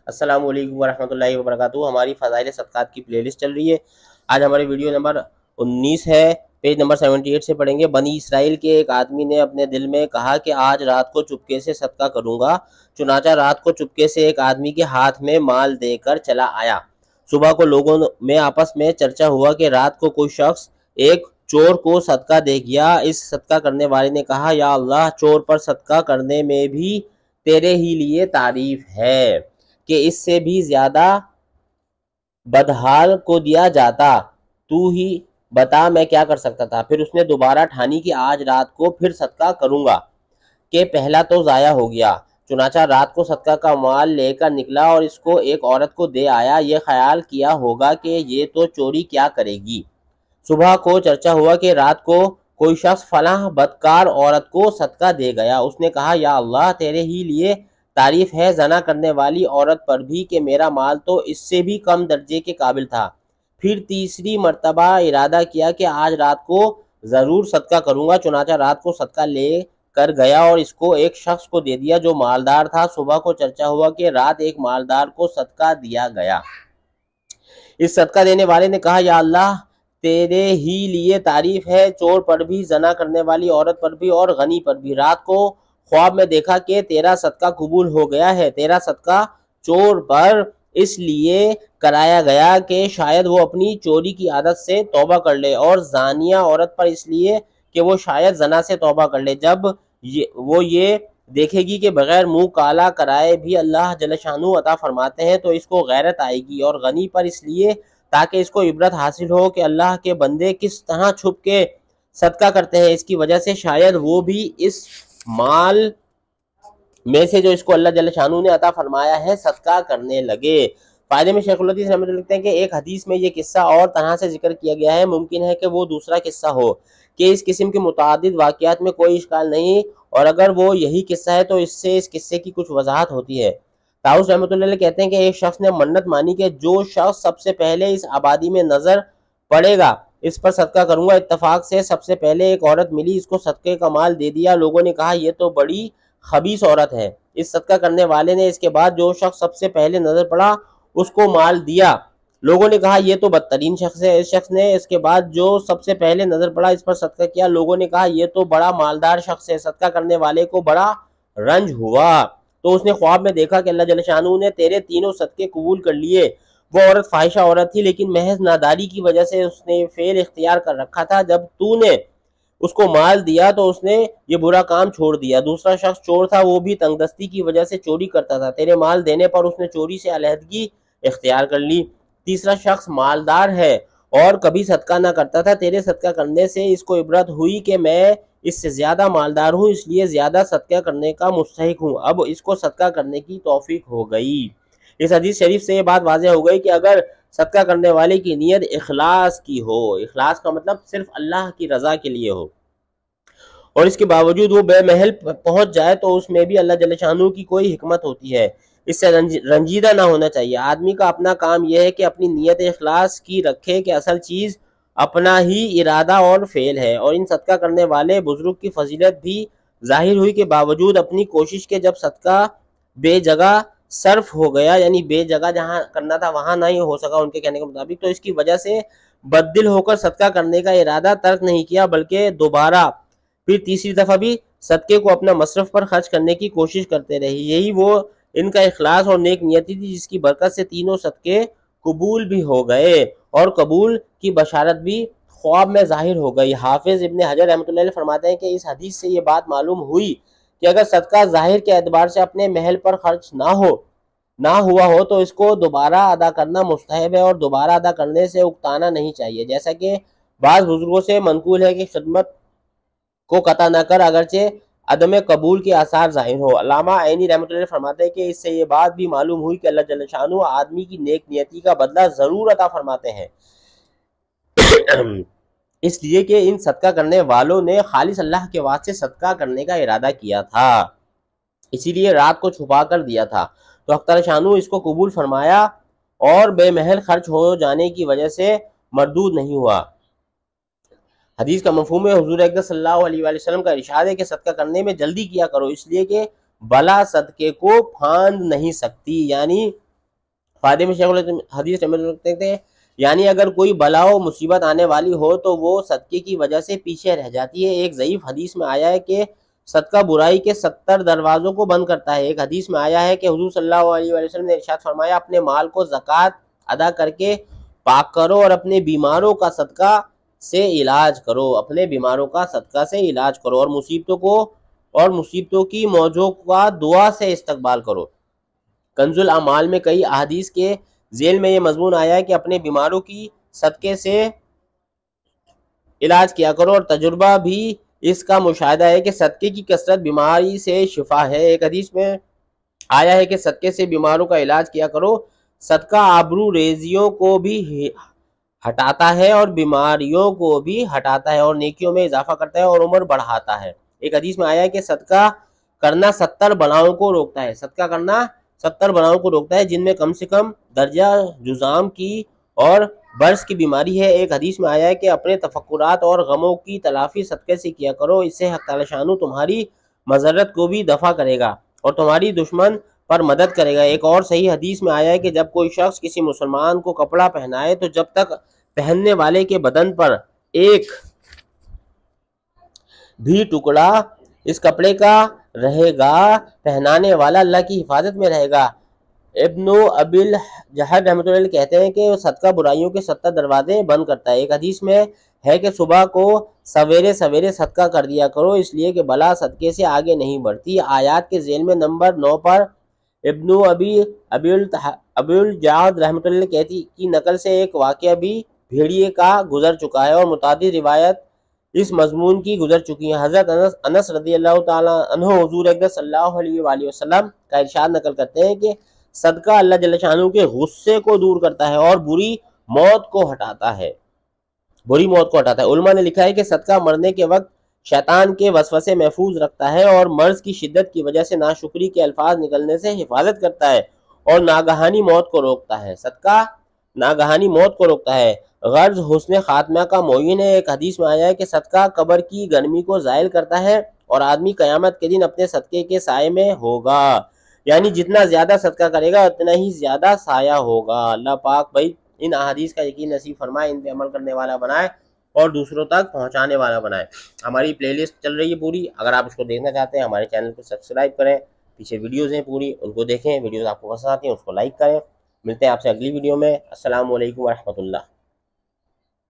السلام علیکم ورحمۃ اللہ وبرکاتہ۔ ہماری فضائل صدقات کی پلے لسٹ چل رہی ہے۔ آج ہماری ویڈیو نمبر 19 ہے، پیج نمبر 78 سے پڑھیں گے۔ بنی اسرائیل کے ایک آدمی نے اپنے دل میں کہا کہ آج رات کو چپکے سے صدقہ کروں گا، چنانچہ رات کو چپکے سے ایک آدمی کے ہاتھ میں مال دے کر چلا آیا۔ صبح کو لوگوں میں آپس میں چرچا ہوا کہ رات کو کوئی شخص ایک چور کو صدقہ دے گیا۔ اس صدقہ کرنے والے نے کہا، یا اللہ، چور پر صدقہ کرنے میں بھی تیرے ہی لیے تعریف ہے کہ اس سے بھی زیادہ بدحال کو دیا جاتا، تو ہی بتا میں کیا کر سکتا تھا۔ پھر اس نے دوبارہ ٹھانی کہ آج رات کو پھر صدقہ کروں گا کہ پہلا تو ضائع ہو گیا۔ چنانچہ رات کو صدقہ کا مال لے کر نکلا اور اس کو ایک عورت کو دے آیا۔ یہ خیال کیا ہوگا کہ یہ تو چوری کیا کرے گی۔ صبح کو چرچا ہوا کہ رات کو کوئی شخص فلاں بدکار عورت کو صدقہ دے گیا۔ اس نے کہا، یا اللہ، تیرے ہی لیے تعریف ہے زنا کرنے والی عورت پر بھی کہ میرا مال تو اس سے بھی کم درجے کے قابل تھا۔ پھر تیسری مرتبہ ارادہ کیا کہ آج رات کو ضرور صدقہ کروں گا۔ چنانچہ رات کو صدقہ لے کر گیا اور اس کو ایک شخص کو دے دیا جو مالدار تھا۔ صبح کو چرچا ہوا کہ رات ایک مالدار کو صدقہ دیا گیا۔ اس صدقہ دینے والے نے کہا، یا اللہ، تیرے ہی لیے تعریف ہے چور پر بھی، زنا کرنے والی عورت پر بھی اور غنی پر بھی۔ رات کو خواب میں دیکھا کہ تیرا صدقہ قبول ہو گیا ہے۔ تیرا صدقہ چور پر اس لیے کرایا گیا کہ شاید وہ اپنی چوری کی عادت سے توبہ کر لے، اور زانیہ عورت پر اس لیے کہ وہ شاید زنا سے توبہ کر لے۔ جب وہ یہ دیکھے گی کہ بغیر منہ کالا کرائے بھی اللہ جل شانہ عطا فرماتے ہیں تو اس کو غیرت آئے گی۔ اور غنی پر اس لیے تاکہ اس کو عبرت حاصل ہو کہ اللہ کے بندے کس طرح چھپ کے صدقہ کرتے ہیں، اس کی وجہ سے شاید وہ بھی اس مال میں سے جو اس کو اللہ جل شانہ نے عطا فرمایا ہے صدقہ کرنے لگے۔ فائدے میں شیخ الحدیث رحمۃ اللہ لکھتے ہیں کہ ایک حدیث میں یہ قصہ اور طرح سے ذکر کیا گیا ہے، ممکن ہے کہ وہ دوسرا قصہ ہو، کہ اس قسم کے متعدد واقعات میں کوئی اشکال نہیں، اور اگر وہ یہی قصہ ہے تو اس سے اس قصے کی کچھ وضاحت ہوتی ہے۔ طاؤس رحمۃ اللہ علیہ کہتے ہیں کہ ایک شخص نے منت مانی کہ جو شخص سب سے پہلے اس آبادی میں نظر پڑے گا اس پر صدقہ کروں گا۔ اتفاق سے سب سے پہلے ایک عورت ملی، اس کو صدقے کا مال دے دیا۔ لوگوں نے کہا، یہ تو بڑی خبیث عورت ہے۔ اس صدقہ کرنے والے نے اس کے بعد جو شخص سب سے پہلے نظر پڑا اس کو مال دیا۔ لوگوں نے کہا، یہ تو بدترین شخص ہے۔ اس شخص نے اس کے بعد جو سب سے پہلے نظر پڑا اس پر صدقہ کیا۔ لوگوں نے کہا، یہ تو بڑا مالدار شخص ہے۔ صدقہ کرنے والے کو بڑا رنج ہوا تو اس نے خواب میں دیکھا کہ اللہ جل شانہ نے تیرے تینوں صدقے قبول کر لیے۔ وہ عورت فاحشہ عورت تھی، لیکن محض ناداری کی وجہ سے اس نے فعل اختیار کر رکھا تھا۔ جب تو نے اس کو مال دیا تو اس نے یہ برا کام چھوڑ دیا۔ دوسرا شخص چور تھا، وہ بھی تنگ دستی کی وجہ سے چوری کرتا تھا۔ تیرے مال دینے پر اس نے چوری سے علیحدگی اختیار کر لی۔ تیسرا شخص مالدار ہے اور کبھی صدقہ نہ کرتا تھا۔ تیرے صدقہ کرنے سے اس کو عبرت ہوئی کہ میں اس سے زیادہ مالدار ہوں، اس لیے زیادہ صدقہ کرنے کا مستحق ہوں۔ اب اس کو صدقہ کرنے کی توفیق ہو گئی۔ اس حدیث شریف سے یہ بات واضح ہو گئی کہ اگر صدقہ کرنے والے کی نیت اخلاص کی ہو، اخلاص کا مطلب صرف اللہ کی رضا کے لیے ہو، اور اس کے باوجود وہ بے محل پہنچ جائے تو اس میں بھی اللہ جل شانہ کی کوئی حکمت ہوتی ہے۔ اس سے رنجیدہ نہ ہونا چاہیے۔ آدمی کا اپنا کام یہ ہے کہ اپنی نیت اخلاص کی رکھے کہ اصل چیز اپنا ہی ارادہ اور فعل ہے۔ اور ان صدقہ کرنے والے بزرگ کی فضیلت بھی ظاہر ہوئی کہ باوجود اپنی کوشش کے جب صدقہ بے جگہ صرف ہو گیا، یعنی بے جگہ جہاں کرنا تھا وہاں نہیں ہو سکا ان کے کہنے کے مطابق، تو اس کی وجہ سے بددل ہو کر صدقہ کرنے کا ارادہ ترک نہیں کیا، بلکہ دوبارہ پھر تیسری دفعہ بھی صدقے کو اپنا مصرف پر خرچ کرنے کی کوشش کرتے رہے۔ یہی وہ ان کا اخلاص اور نیک نیتی تھی جس کی برکت سے تینوں صدقے قبول بھی ہو گئے اور قبول کی بشارت بھی خواب میں ظاہر ہو گئی۔ حافظ ابن حجر رحمۃ اللہ علیہ فرماتے ہیں کہ اس حدیث سے یہ بات معلوم ہوئی کہ اگر صدقہ ظاہر کے اعتبار سے اپنے محل پر خرچ نہ ہوا ہو تو اس کو دوبارہ ادا کرنا مستحب ہے، اور دوبارہ ادا کرنے سے اکتانا نہیں چاہیے۔ جیسا کہ بعض بزرگوں سے منقول ہے کہ خدمت کو قطع نہ کر اگرچہ عدم قبول کے آثار ظاہر ہو۔ علامہ عینی رحمۃ اللہ فرماتے ہیں کہ اس سے یہ بات بھی معلوم ہوئی کہ اللہ جل شانہ آدمی کی نیک نیتی کا بدلہ ضرور عطا فرماتے ہیں، اس لیے کہ ان صدقہ کرنے والوں نے خالص اللہ کے واسطے صدقہ کرنے کا ارادہ کیا تھا، اسی لیے رات کو چھپا کر دیا تھا، تو حق تعالی شانہ اس کو قبول فرمایا اور بے محل خرچ ہو جانے کی وجہ سے مردود نہیں ہوا۔ حدیث کا مفہوم ہے حضور اکرم صلی اللہ علیہ وآلہ وسلم کا ارشاد ہے کہ صدقہ کرنے میں جلدی کیا کرو، اس لیے کہ بلا صدقے کو پھاند نہیں سکتی، یعنی فائدے میں شیخ الحدیث رحمۃ اللہ کہتے ہیں یعنی اگر کوئی بلا و مصیبت آنے والی ہو تو وہ صدقے کی وجہ سے پیچھے رہ جاتی ہے۔ ایک ضعیف حدیث میں آیا ہے کہ صدقہ برائی کے 70 دروازوں کو بند کرتا ہے۔ ایک حدیث میں آیا ہے کہ حضور صلی اللہ علیہ وسلم نے ارشاد فرمایا اپنے مال کو زکوٰۃ ادا کر کے پاک کرو اور اپنے بیماروں کا صدقہ سے علاج کرو، اپنے بیماروں کا صدقہ سے علاج کرو، اور مصیبتوں کی موجوں کا دعا سے استقبال کرو۔ کنز الاعمال میں کئی احادیث کے ذیل میں یہ مضمون آیا ہے کہ اپنے بیماروں کی صدقے سے علاج کیا کرو، اور تجربہ بھی اس کا مشاہدہ ہے کہ صدقے کی کثرت بیماری سے شفا ہے۔ ایک حدیث میں آیا ہے کہ صدقے سے بیماروں کا علاج کیا کرو، صدقہ آبرو ریزیوں کو بھی ہٹاتا ہے اور بیماریوں کو بھی ہٹاتا ہے اور نیکیوں میں اضافہ کرتا ہے اور عمر بڑھاتا ہے۔ ایک حدیث میں آیا ہے کہ صدقہ کرنا 70 بلاؤں کو روکتا ہے، صدقہ کرنا 70 بلاؤں کو روکتا ہے جن میں کم سے کم درجہ جذام کی اور برس کی بیماری ہے۔ ایک حدیث میں آیا ہے کہ اپنے تفکرات اور غموں کی تلافی صدقے سے کیا کرو، اس سے حق تعالی شانو تمہاری مضرت کو بھی دفع کرے گا اور تمہاری دشمن پر مدد کرے گا۔ ایک اور صحیح حدیث میں آیا ہے کہ جب کوئی شخص کسی مسلمان کو کپڑا پہنائے تو جب تک پہننے والے کے بدن پر ایک بھی ٹکڑا اس کپڑے کا رہے گا پہنانے والا اللہ کی حفاظت میں رہے گا۔ ابن ابی الجہد رحمۃ اللہ علیہ کہتے ہیں کہ صدقہ برائیوں کے 70 دروازے بند کرتا ہے۔ ایک حدیث میں ہے کہ صبح کو سویرے سویرے صدقہ کر دیا کرو اس لیے کہ بلا صدقے سے آگے نہیں بڑھتی۔ آیات کے ذیل میں نمبر 9 پر ابن ابی الجعد رحمۃ اللہ کہتی کی نقل سے ایک واقعہ بھی بھیڑیے کا گزر چکا ہے اور متعدد روایت اس مضمون کی گزر چکی ہیں۔ حضرت انس رضی اللہ تعالیٰ عنہ حضور اقدس صلی اللہ علیہ وآلہ وسلم کا ارشاد نقل کرتے ہیں کہ صدقہ اللہ جل شانہ کے غصے کو دور کرتا ہے اور بری موت کو ہٹاتا ہے۔ علماء نے لکھا ہے کہ صدقہ مرنے کے وقت شیطان کے وسوسے محفوظ رکھتا ہے اور مرض کی شدت کی وجہ سے ناشکری کے الفاظ نکلنے سے حفاظت کرتا ہے اور ناگہانی موت کو روکتا ہے۔ صدقہ ناگہانی موت کو روکتا ہے، غرض حسن خاتمہ کا معین ہے۔ ایک حدیث میں آیا ہے کہ صدقہ قبر کی گرمی کو زائل کرتا ہے اور آدمی قیامت کے دن اپنے صدقے کے سائے میں ہوگا، یعنی جتنا زیادہ صدقہ کرے گا اتنا ہی زیادہ سایہ ہوگا۔ اللہ پاک بھائی ان احادیث کا یقین نصیب فرمائے، ان پہ عمل کرنے والا بنائے اور دوسروں تک پہنچانے والا بنائے۔ ہماری پلے لسٹ چل رہی ہے پوری، اگر آپ اس کو دیکھنا چاہتے ہیں ہمارے چینل کو سبسکرائب کریں، پیچھے ویڈیوز ہیں پوری ان کو دیکھیں، ویڈیوز آپ کو پسند آتی ہیں اس کو لائک کریں۔ ملتے ہیں آپ سے اگلی ویڈیو میں۔ السلام علیکم ورحمۃ اللہ۔